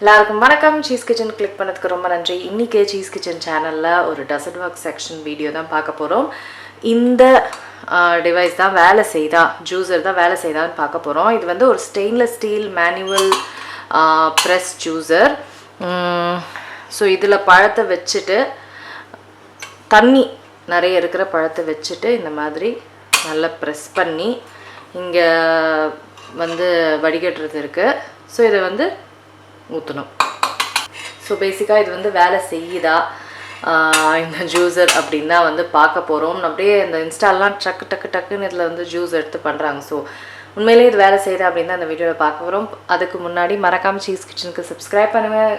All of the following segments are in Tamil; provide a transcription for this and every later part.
எல்லாருக்கும் வணக்கம். சீஸ் கிச்சன் கிளிக் பண்ணதுக்கு ரொம்ப நன்றி. இன்றைக்கி சீஸ் கிச்சன் சேனலில் ஒரு டசர்ட் ஒர்க் செக்ஷன் வீடியோ தான் பார்க்க போகிறோம். இந்த டிவைஸ் தான் வேலை செய்தா, ஜூஸர் தான் வேலை செய்தான்னு பார்க்க போகிறோம். இது வந்து ஒரு stainless steel manual press juicer. So இதில் பழத்தை வச்சுட்டு, தண்ணி நிறைய இருக்கிற பழத்தை வச்சுட்டு இந்த மாதிரி நல்லா ப்ரெஸ் பண்ணி இங்கே வந்து வடிகட்டுறது இருக்குது. ஸோ இதை வந்து ஊற்றணும். ஸோ பேசிக்காக இது வந்து வேலை செய்யுதா இந்த ஜூஸர் அப்படின்னு தான் வந்து பார்க்க போகிறோம். அப்படியே இந்த இன்ஸ்டால்லாம் டக்குன்னு இதில் வந்து ஜூஸ் எடுத்து பண்ணுறாங்க. ஸோ உண்மையிலே இது வேலை செய்யுதா அப்படின்னு தான் அந்த வீடியோவில் பார்க்க போகிறோம். அதுக்கு முன்னாடி மறக்காமல் சீஸ் கிச்சனுக்கு சப்ஸ்கிரைப் பண்ணுங்கள்.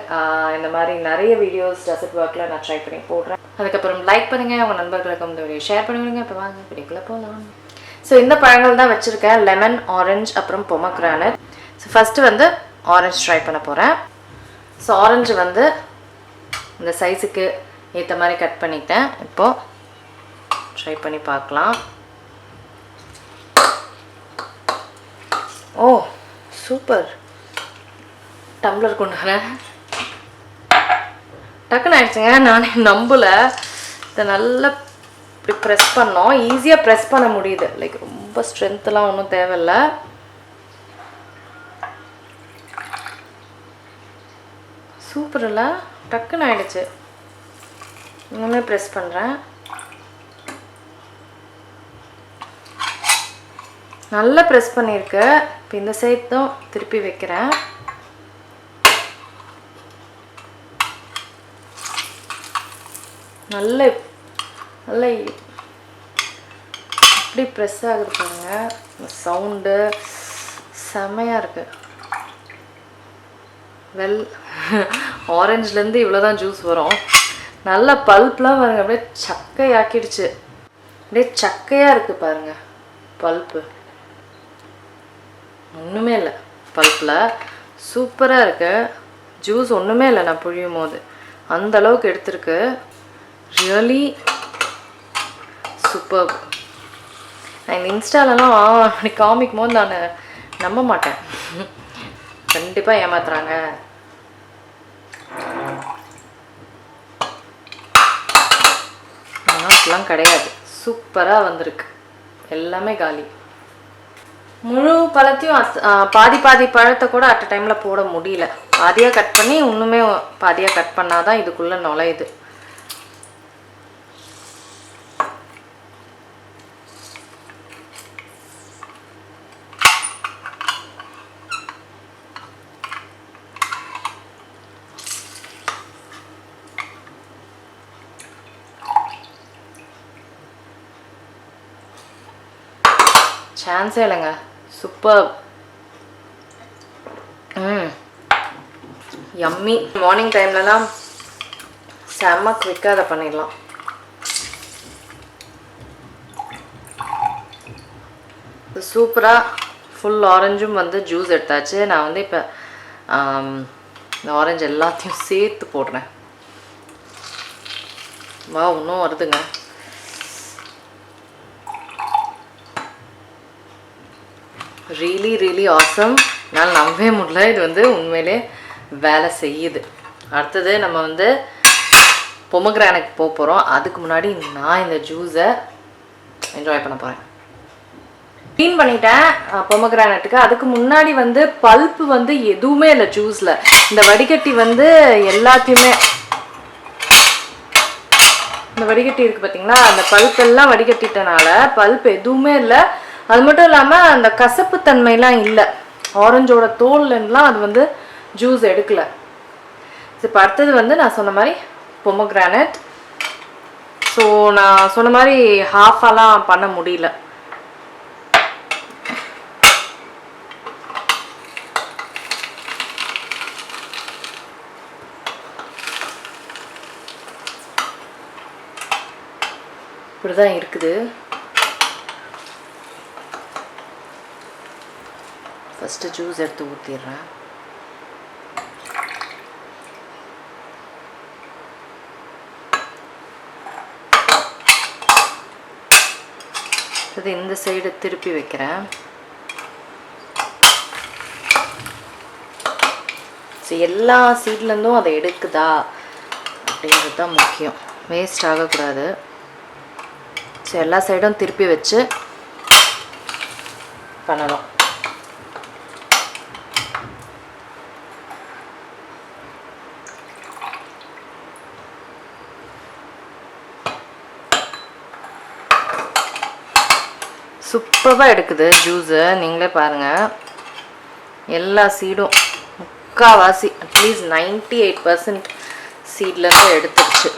இந்த மாதிரி நிறைய வீடியோஸ் டெசர்ட் ஒர்க்கில் நான் ட்ரை பண்ணி போடுறேன். அதுக்கப்புறம் லைக் பண்ணுங்கள், உங்கள் நண்பர்களுக்கு இந்த வீடியோ ஷேர் பண்ணுவீங்க. இப்போ வாங்க வீடியோக்குள்ளே போகலாம். ஸோ இந்த பழங்கள் தான் வச்சுருக்கேன், லெமன், ஆரஞ்சு, அப்புறம் பொமக்ரானட். ஸோ ஃபஸ்ட்டு வந்து ஆரஞ்சு ட்ரை பண்ண போகிறேன். ஸோ ஆரஞ்சு வந்து இந்த சைஸுக்கு ஏற்ற மாதிரி கட் பண்ணிட்டேன். இப்போது ட்ரை பண்ணி பார்க்கலாம். ஓ சூப்பர்! டம்ளர் கொண்டு வரேன். டக்குன்னு ஆயிடுச்சுங்க. நானே நம்பலை. இதை நல்லா இப்படி ப்ரெஸ் பண்ணோம். ஈஸியாக ப்ரெஸ் பண்ண முடியுது. லைக் ரொம்ப ஸ்ட்ரென்த்லாம் ஒன்றும் தேவையில்லை. சூப்பர் இல்லை? டக்குன்னு ஆகிடுச்சு. இன்னுமே ப்ரெஸ் பண்ணுறேன். நல்லா ப்ரெஸ் பண்ணியிருக்கு. இப்போ இந்த சைட் தான் திருப்பி வைக்கிறேன். நல்ல இப்படி ப்ரெஸ் ஆகுது பாருங்கள். சவுண்டு செம்மையாக இருக்குது. ஆரஞ்சுலேருந்து இவ்வளோ தான் ஜூஸ் வரும். நல்ல பல்ப்லாம் பாருங்கள், அப்படியே சக்கையாக்கிடுச்சு. அப்படியே சக்கையாக இருக்குது பாருங்கள். பல்ப்பு ஒன்றுமே இல்லை. பல்ப்பில் சூப்பராக இருக்குது. ஜூஸ் ஒன்றுமே இல்லை. நான் புழியும் போது அந்தளவுக்கு எடுத்துருக்கு. Really super. நான் இந்த இன்ஸ்டாலலாம் அப்படி காமிக்கும் போது நான் நம்ப மாட்டேன். கண்டிப்பாக ஏமாத்துறாங்க. அதெல்லாம் கிடையாது. சூப்பராக வந்திருக்கு. எல்லாமே காலி. முழு பழத்தையும் பாதி பழத்தை கூட அட் அ டைமில் போட முடியல. பாதியாக கட் பண்ணி இன்னுமே பாதியாக கட் பண்ணாதான் இதுக்குள்ளே நுழையுது. சான்ஸே இல்லைங்க. சூப்பர். யம்மி. மார்னிங் டைம்லலாம் செம்ம குவிக்காக அதை பண்ணிடலாம். சூப்பராக ஃபுல் ஆரஞ்சும் வந்து ஜூஸ் எடுத்தாச்சு. நான் வந்து இப்போ இந்த ஆரஞ்சு எல்லாத்தையும் சேர்த்து போடுறேன். வா, இன்னும் வருதுங்க. Really awesome. என்னால் நம்பவே முடியல. இது வந்து உண்மையிலே வேலை செய்யுது. அடுத்தது நம்ம வந்து பொமக்ரானட் போக போகிறோம். அதுக்கு முன்னாடி நான் இந்த ஜூஸை என்ஜாய் பண்ண போகிறேன். க்ளீன் பண்ணிட்டேன் பொமக்ரானட்டுக்கு. அதுக்கு முன்னாடி வந்து பல்ப்பு வந்து எதுவுமே இல்லை ஜூஸில். இந்த வடிகட்டி வந்து எல்லாத்தையுமே, இந்த வடிகட்டி இருக்குது பார்த்தீங்களா, அந்த பல்ப்பெல்லாம் வடிகட்டிட்டனால பல்ப் எதுவுமே இல்லை. அது மட்டும் இல்லாமல் அந்த கசப்பு தன்மைலாம் இல்லை. ஆரஞ்சோட தோல்லாம் அது வந்து ஜூஸ் எடுக்கலை. இப்போ அடுத்தது வந்து நான் சொன்ன மாதிரி பொமக்ரானட். ஸோ நான் சொன்ன மாதிரி ஹாஃபாலாம் பண்ண முடியல. இப்படி தான் இருக்குது. ஃபஸ்ட்டு ஜூஸ் எடுத்து ஊற்றிடுறேன். இது இந்த சைடு திருப்பி வைக்கிறேன். ஸோ எல்லா சீட்லேருந்தும் அதை எடுக்குதா அப்படின்றது தான் முக்கியம். வேஸ்ட் ஆகக்கூடாது. ஸோ எல்லா சைடும் திருப்பி வச்சு பண்ணணும். சூப்பராக எடுக்குது ஜூஸு. நீங்களே பாருங்கள், எல்லா சீடும் முக்கால்வாசி அட்லீஸ்ட் 98% சீட்லேருந்து எடுத்துருச்சு.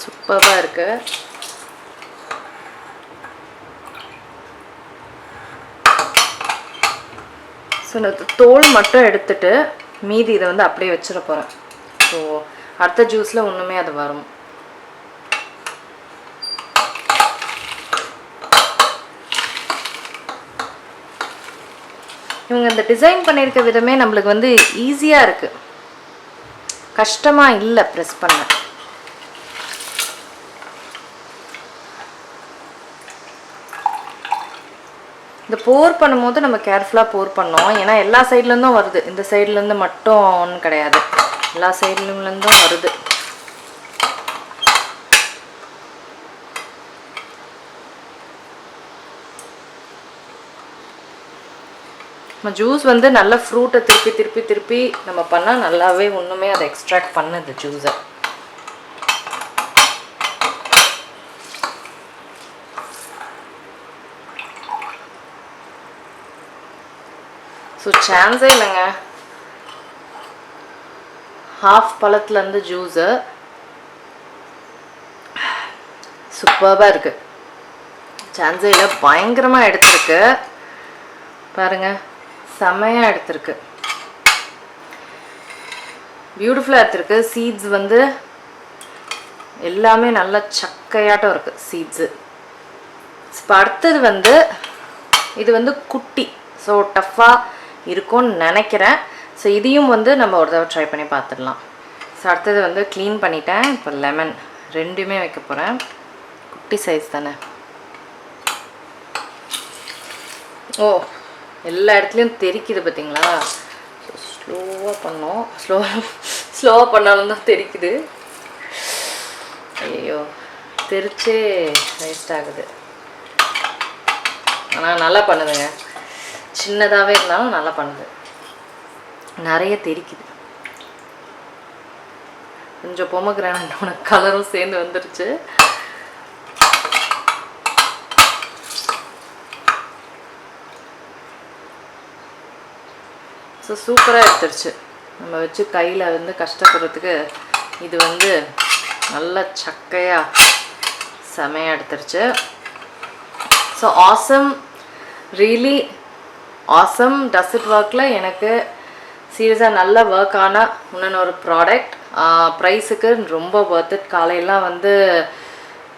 சூப்பராக இருக்குது. ஸோ இந்த தோல் மட்டும் எடுத்துட்டு மீதி இதை வந்து அப்படியே வச்சிட போகிறேன். ஸோ அடுத்த ஜூஸில் ஒன்றுமே அது வரும். இவங்க இந்த டிசைன் பண்ணியிருக்க விதமே நம்மளுக்கு வந்து ஈஸியாக இருக்குது, கஷ்டமாக இல்லை ப்ரெஸ் பண்ண. இந்த போர் பண்ணும்போது நம்ம கேர்ஃபுல்லாக போர் பண்ணோம். ஏன்னா எல்லா சைட்லேருந்தும் வருது, இந்த சைட்லேருந்து மட்டும் ஒன்றும் கிடையாது, எல்லா சைட்லேருந்தும் வருது. ஜூஸ் வந்து நல்ல ஃப்ரூட்டை திருப்பி திருப்பி திருப்பி நம்ம பண்ணால் நல்லாவே ஒன்றுமே அதை எக்ஸ்ட்ராக்ட் பண்ணுது ஜூஸை. ஸோ சான்ஸே இல்லைங்க. ஹாஃப் பழத்துலேருந்து ஜூஸு சூப்பராக இருக்குது. சான்ஸே இல்லை, பயங்கரமாக எடுத்துருக்கு பாருங்கள், செமையாக எடுத்திருக்கு, பியூட்டிஃபுல்லாக எடுத்திருக்கு. சீட்ஸ் வந்து எல்லாமே நல்லா சக்கையாட்டம் இருக்குது சீட்ஸு. இப்போ அடுத்தது வந்து இது வந்து குட்டி, ஸோ டஃப்பாக இருக்கும்னு நினைக்கிறேன். ஸோ இதையும் வந்து நம்ம ஒரு தடவை ட்ரை பண்ணி பார்த்துடலாம். ஸோ அடுத்தது வந்து க்ளீன் பண்ணிட்டேன். இப்போ லெமன் ரெண்டுமே வைக்க போகிறேன். குட்டி சைஸ் தானே. ஓ, எல்லா இடத்துலையும் தெரிக்குது பார்த்தீங்களா. ஸ்லோவாக பண்ணோம், ஸ்லோவாக பண்ணாலும் தான் தெரிக்குது. ஐயோ, தெரிச்சே வேஸ்ட் ஆகுது. ஆனால் நல்லா பண்ணுதுங்க, சின்னதாகவே இருந்தாலும் நல்லா பண்ணுது. நிறைய தெரிக்குது. கொஞ்சம் பொமக்ரானட்டோட கலரும் சேர்ந்து வந்துருச்சு. ஸோ சூப்பராக எடுத்துருச்சு. நம்ம வச்சு கையில் வந்து கஷ்டப்படுறதுக்கு இது வந்து நல்ல சக்கையாக செமையாக எடுத்துருச்சு. So awesome, really awesome. Dessert ஒர்க்கில் எனக்கு சீரியஸாக நல்ல ஒர்க் ஆன இன்னொரு ப்ராடக்ட். ப்ரைஸுக்கு ரொம்ப ஒர்த் இட். காலையெல்லாம் வந்து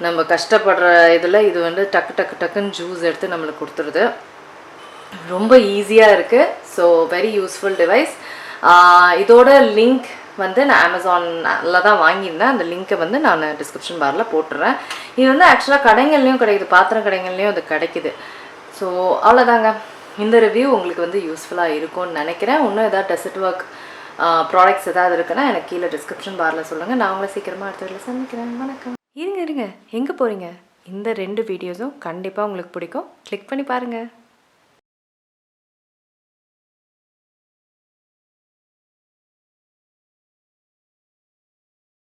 நம்ம கஷ்டப்படுற இதில் இது வந்து டக்கு டக்கு டக்குன்னு ஜூஸ் எடுத்து நம்மளுக்கு கொடுத்துருது. ரொம்ப ஈஸியாக இருக்குது. So very useful device. இதோட லிங்க் வந்து நான் அமேசானில் தான் வாங்கியிருந்தேன். அந்த லிங்க்கை வந்து நான் டிஸ்கிரிப்ஷன் பாரில் போட்டுறேன். இது வந்து ஆக்சுவலாக கடைகள்லேயும் கிடைக்குது, பாத்திரம் கடைகள்லேயும் அது கிடைக்குது. ஸோ அவ்வளோதாங்க. இந்த ரிவ்யூ உங்களுக்கு வந்து யூஸ்ஃபுல்லாக இருக்கும்னு நினைக்கிறேன். இன்னும் ஏதாவது டெசர்ட் ஒர்க் ப்ராடக்ட்ஸ் ஏதாவது இருக்குன்னா எனக்கு கீழே டிஸ்கிரிப்ஷன் பாரில் சொல்லுங்கள். நான் உங்களை சீக்கிரமாக அடுத்த வீட்டில் சந்திக்கிறேன். வணக்கம். இருங்க எங்கே போகிறீங்க? இந்த 2 வீடியோஸும் கண்டிப்பாக உங்களுக்கு பிடிக்கும். கிளிக் பண்ணி பாருங்கள்.